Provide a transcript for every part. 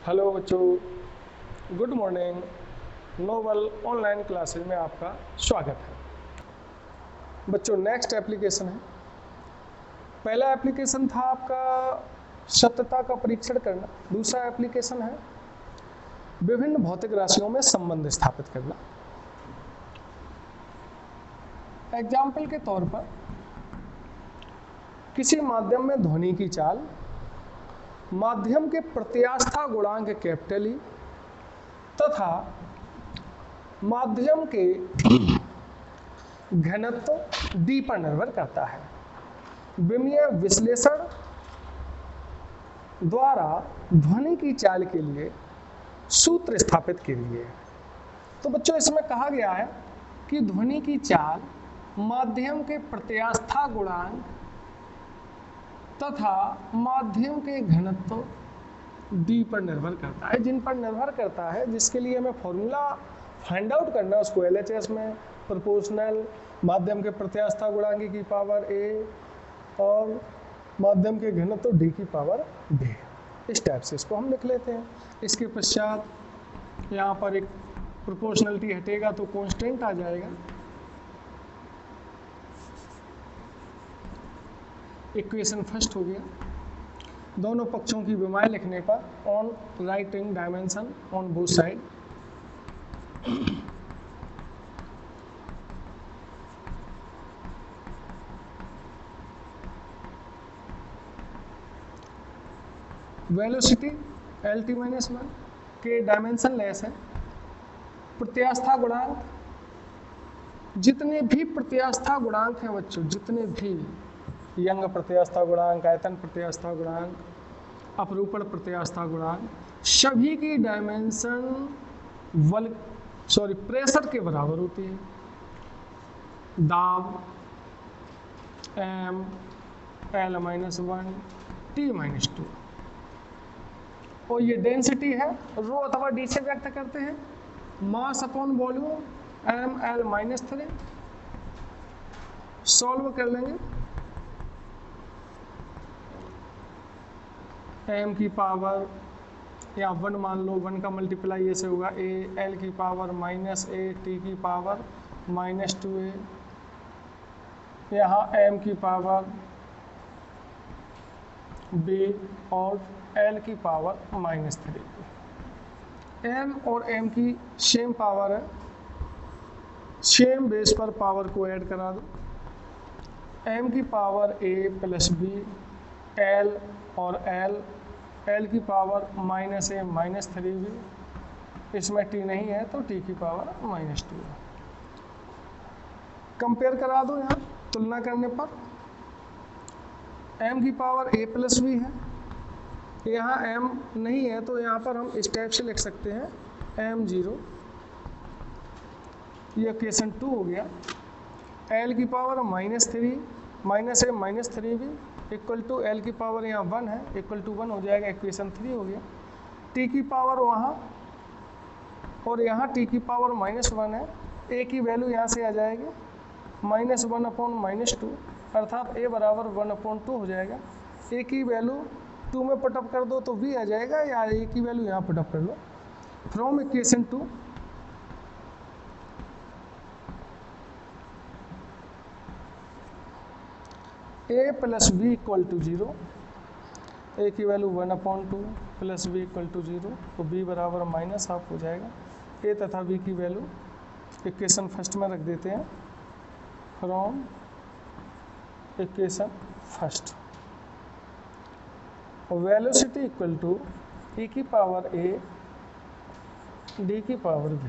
Hello बच्चों, good morning. Noble online classes में आपका स्वागत है। बच्चों, नेक्स्ट एप्लीकेशन है। पहला एप्लीकेशन था आपका सत्यता का परीक्षण करना। दूसरा एप्लीकेशन है विभिन्न भौतिक राशियों में संबंध स्थापित करना। एग्जाम्पल के तौर पर किसी माध्यम में ध्वनि की चाल, माध्यम के प्रत्यास्था गुणांक कैपिटल ई तथा माध्यम के घनत्व डी पर निर्भर करता है। विमीय विश्लेषण द्वारा ध्वनि की चाल के लिए सूत्र स्थापित कीजिए। तो बच्चों, इसमें कहा गया है कि ध्वनि की चाल माध्यम के प्रत्यास्था गुणांक तथा माध्यम के घनत्व डी पर निर्भर करता है। जिन पर निर्भर करता है, जिसके लिए हमें फॉर्मूला फाइंड आउट करना है, उसको LHS में प्रोपोर्शनल माध्यम के प्रत्यास्था गुणांक की पावर ए और माध्यम के घनत्व डी की पावर बी। इस टाइप से इसको हम लिख लेते हैं। इसके पश्चात यहाँ पर एक प्रोपोर्शनलिटी हटेगा तो कांस्टेंट आ जाएगा। इक्वेशन फर्स्ट हो गया। दोनों पक्षों की विमाएं लिखने पर on writing dimension on both side. Velocity LT-1 के डायमेंशन लेस है। प्रत्यास्था गुणांक, जितने भी प्रत्यास्था गुणांक हैं बच्चों, जितने भी यंग प्रत्यास्था गुणांक, आयतन प्रत्यास्था गुणांक, अपरूपण प्रत्यास्था गुणांक, सभी की डायमेंशन प्रेशर के बराबर होती है। दाब M L-1 T-2 और ये डेंसिटी है, रो अथवा डी से व्यक्त करते हैं। Mass upon volume ML-3। Solve कर लेंगे। m की पावर या 1 मान लो, 1 का मल्टीप्लाई ऐसे होगा a, l की पावर -a, t की पावर -2a, यहाँ m की पावर b और l की पावर -3। m और m की सेम पावर है, सेम बेस पर पावर को ऐड करा दो। m की power a plus b, l और l की पावर -a -3b, इसमें t नहीं है तो t की पावर -2। कंपेयर करा दो। यहाँ तुलना करने पर m की पावर a प्लस b है, यहाँ m नहीं है तो यहाँ पर हम इस टाइप से लिख सकते हैं m0। ये इक्वेशन 2 हो गया। l की power -3 -a -3b equal to l की पावर यहाँ 1 है, इक्वल टू 1 हो जाएगा। इक्वेशन 3 हो गया। t की पावर वहाँ और यहाँ t की पावर -1 है। a की वैल्यू यहाँ से आ जाएगी -1/-2, अर्थात a बराबर 1/2 हो जाएगा। a की वैल्यू 2 में पुटअप कर दो तो v आ जाएगा, या a की वैल्यू यहाँ पुटअप कर लो। From equation 2 a plus b equal to 0, a की value 1/2 plus b equal to 0, तो b बराबर -हाफ हो जाएगा। a तथा b की वैल्यू इक्वेशन फर्स्ट में रख देते हैं। From equation first velocity equal to e की पावर a d की पावर b।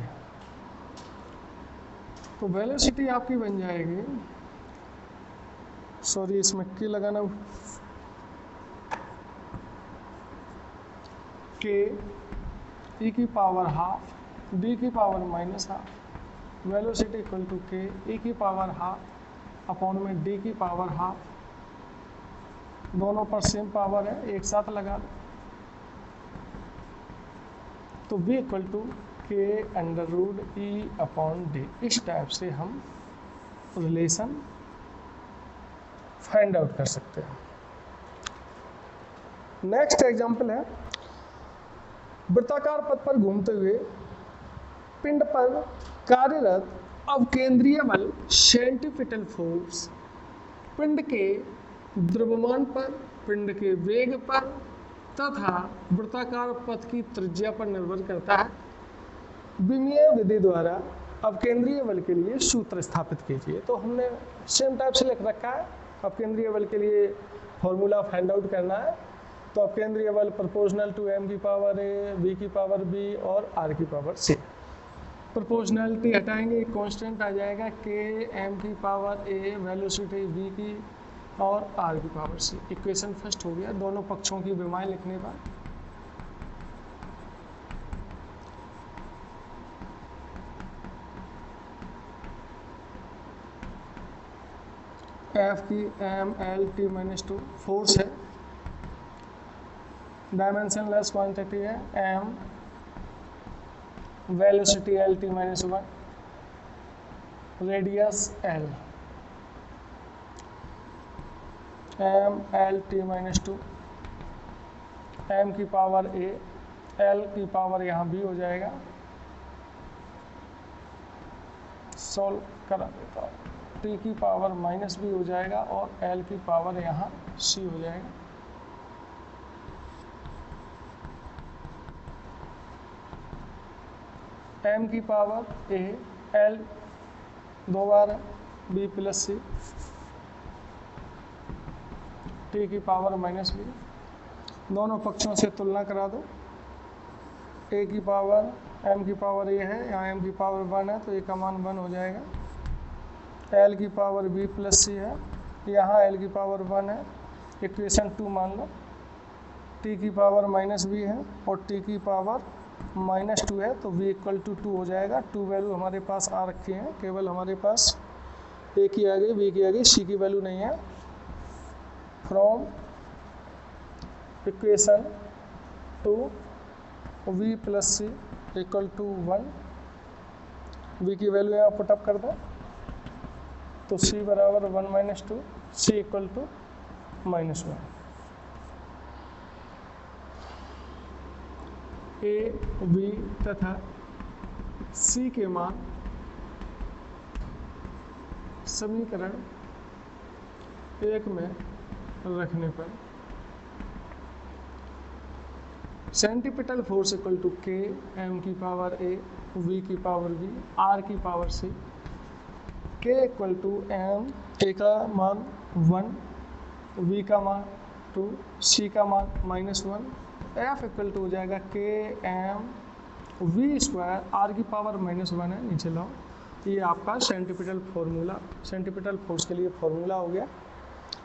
तो वेलोसिटी आपकी बन जाएगी, सॉरी इसमें के लगाना, k e की पावर हाफ d की power -half. Velocity equal to k e की पावर हाफ अपॉन में d की पावर हाफ। दोनों पर सेम पावर है, एक साथ लगा दो तो v इक्वल टू k√e/d। इस टाइप से हम रिलेशन फाइंड आउट कर सकते हैं। नेक्स्ट एग्जांपल है वृत्ताकार पथ पर घूमते हुए पिंड पर कार्यरत अवकेंद्रीय बल सेंट्रीपिटल फोर्स पिंड के द्रव्यमान पर, पिंड के वेग पर तथा वृत्ताकार पथ की त्रिज्या पर निर्भर करता है। विमीय विधि द्वारा अपकेंद्रीय बल के लिए सूत्र स्थापित कीजिए। तो हमने सेम टाइप से लिख रखा है, अपकेंद्रीय बल के लिए फॉर्मूला फाइंड आउट करना है। तो अपकेंद्रीय बल प्रोपोर्शनल टू m की पावर a, v की पावर b और r की पावर c। प्रोपोर्शनलिटी हटाएंगे, कांस्टेंट आ जाएगा k m की पावर a, वेलोसिटी v की और r की पावर c। इक्वेशन फर्स्ट हो गया दोनों पक्षों की विमाएं लिखने पर। F की m l t - 2 फोर्स है, डायमेंशन लेस क्वांटिटी है m, velocity l t - 1, radius l, m l t - 2, m की पावर a, l की पावर यहाँ b हो जाएगा। सॉल्व करा देता हूँ, t की पावर -b हो जाएगा और l की पावर यहाँ c हो जाएगा। m की पावर a, l दो बार b + c, t की पावर -b। दोनों पक्षों से तुलना करा दो। a की पावर m की पावर a है, यहाँ m की पावर 1 है तो a का मान 1 हो जाएगा। l की पावर b + c है, यहाँ l की पावर 1 है, इक्वेशन 2 मान लो। t की पावर -b है और t की पावर -2 है तो v = 2 हो जाएगा। 2 वैल्यू हमारे पास आ रखी हैं, केवल हमारे पास a की आ गई, b की आ गई, c की वैल्यू नहीं है। From equation 2 v + c = 1, v की वैल्यू यहाँ पुटअप कर दो तो c बराबर 1 - 2, c = -1। a, b तथा c के मान समीकरण 1 में रखने पर सेंट्रीपिटल फोर्स = k, m की पावर a, v की पावर b, r की power c। k = m, a का मान 1, v का मान 2, c का मान -1। F = हो जाएगा k m v², r की पावर -1 है, नीचे लाओ। ये आपका सेंट्रीपिटल फॉर्मूला, सेंट्रीपिटल फोर्स के लिए फॉर्मूला हो गया।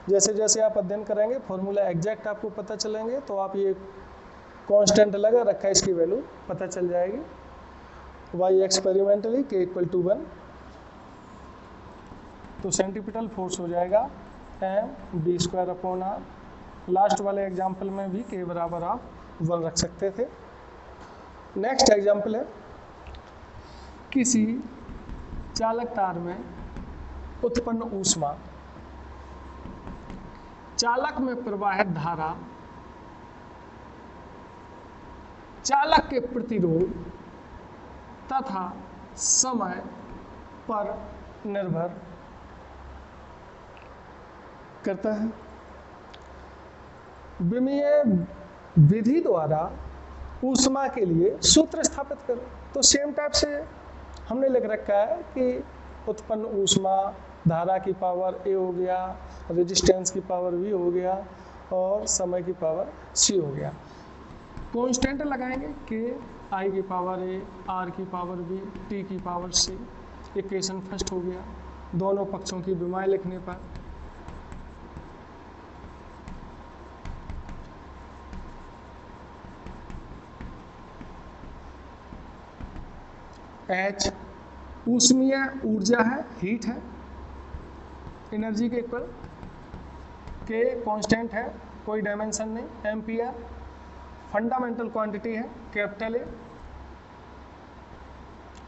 जैसे जैसे आप अध्ययन करेंगे फॉर्मूला एग्जैक्ट आपको पता चलेंगे तो आप ये कांस्टेंट लगा रखा है इसकी वैल्यू पता चल जाएगी। y एक्सपेरिमेंटली k = 1 तो सेंट्रीपिटल फोर्स हो जाएगा m v²/r। लास्ट वाले एग्जाम्पल में भी k बराबर आप 1 रख सकते थे। नेक्स्ट एग्जाम्पल है, किसी चालक तार में उत्पन्न ऊष्मा, चालक में प्रवाहित धारा, चालक के प्रतिरोध तथा समय पर निर्भर करता है। विमीय विधि द्वारा ऊष्मा के लिए सूत्र स्थापित करो। तो सेम टाइप से हमने लिख रखा है कि उत्पन्न ऊष्मा धारा की पावर a हो गया, रेजिस्टेंस की पावर v हो गया और समय की पावर c हो गया। कांस्टेंट लगाएंगे k i की पावर a, r की पावर b, t की पावर c। इक्वेशन फर्स्ट हो गया दोनों पक्षों की विमाएं लिखने पर। H ऊष्मीय ऊर्जा है, हीट है, एनर्जी के इक्वल। K कांस्टेंट है, कोई डायमेंशन नहीं, एम्पियर फंडामेंटल क्वांटिटी है, कैपिटल A।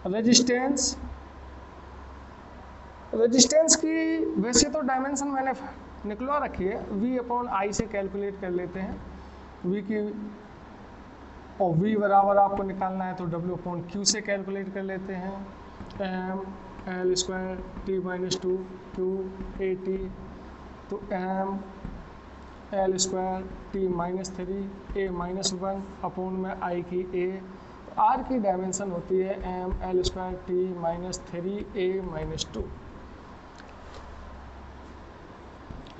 रेजिस्टेंस, रेजिस्टेंस की वैसे तो डायमेंशन मैंने निकलवा रखी है, V/I से कैलकुलेट कर लेते हैं। V की और v बराबर आपको निकालना है तो W/Q से कैलकुलेट कर लेते हैं, m L² T-2 Q/AT, तो m L²T-3 A-1 में I की A, R की डायमेंशन होती है m L²T-3 A-2,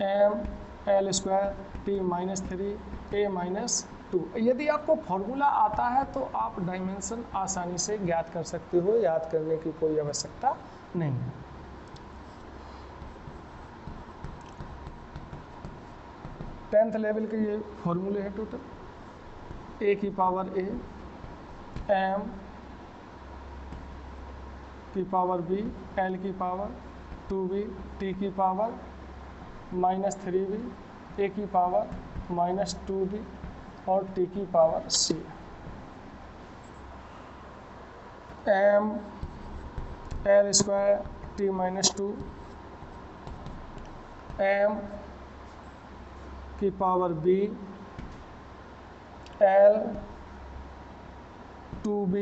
m L²T-3 A-2। यदि आपको फॉर्मूला आता है तो आप डायमेंशन आसानी से ज्ञात कर सकते हो, याद करने की कोई आवश्यकता नहीं है। टेंथ लेवल के ये फॉर्मूले हैं टोटल, a की पावर a, m की पावर b, l की पावर 2b, t की पावर -3b, a की पावर -2b और t की power c। m L²T-2, m की power b, l 2b,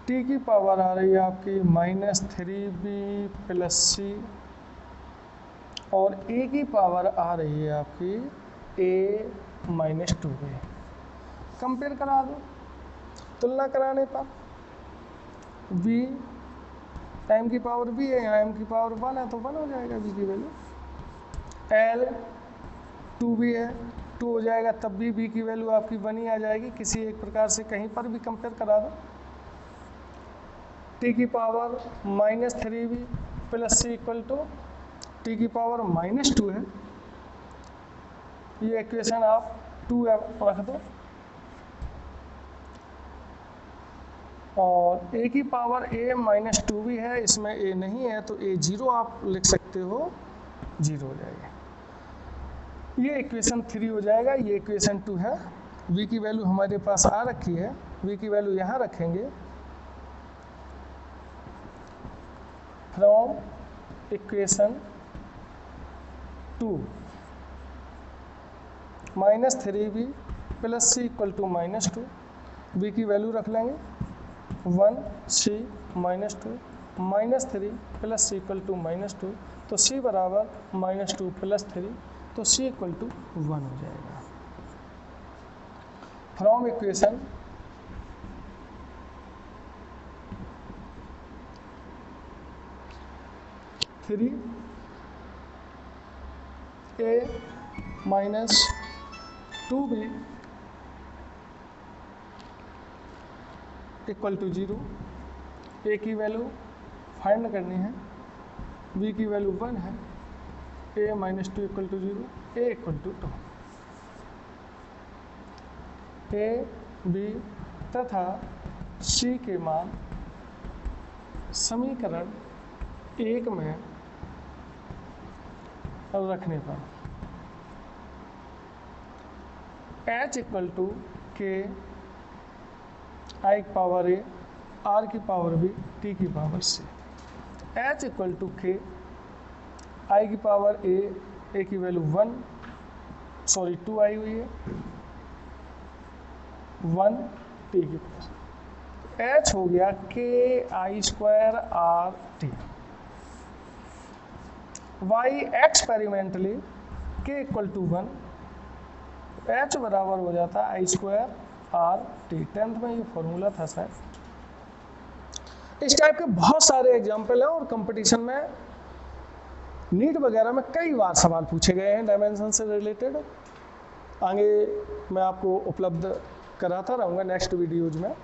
t की पावर आ रही है आपकी -3b + c और a की पावर आ रही है आपकी a-2b। कंपेयर करा दो, तुलना कराने पर v m की पावर b है, यहाँ m की पावर 1 है तो 1 हो जाएगा v की वैल्यू, l 2b है 2 हो जाएगा, तब भी b की वैल्यू आपकी 1 ही आ जाएगी। किसी एक प्रकार से कहीं पर भी कंपेयर करा दो। t की पावर -3b + c = t की पावर -2 है, ये इक्वेशन आप 2 रख दो, और a की पावर a-2b है, इसमें a नहीं है तो a 0 आप लिख सकते हो, 0 हो जाएगा। ये इक्वेशन 3 हो जाएगा, ये इक्वेशन 2 है। v की वैल्यू हमारे पास आ रखी है, v की वैल्यू यहाँ रखेंगे। From equation 2 -3b + c = -2, v की वैल्यू रख लेंगे 1 c -2 -3 + c = -2, तो c बराबर -2 + 3, तो c = 1 हो जाएगा। From equation 3 a - 2b = 0, a की वैल्यू फाइंड करनी है, b की वैल्यू 1 है, a - 2 = 0, a = 2। a, b तथा c के मान समीकरण 1 में रखने पर h = k I की पावर a, r की पावर b, t की power c। h = k I की पावर a की वैल्यू 2 आई हुई है, 1 t की पावर, h हो गया KI² RT। y experimentally k = 1, h बराबर हो जाता है I² RT। 10th में ये फॉर्मूला था शायद। इस टाइप के बहुत सारे एग्जाम्पल हैं और कंपटीशन में नीट वगैरह में कई बार सवाल पूछे गए हैं डायमेंशन से रिलेटेड। आगे मैं आपको उपलब्ध कराता रहूँगा नेक्स्ट वीडियोज में।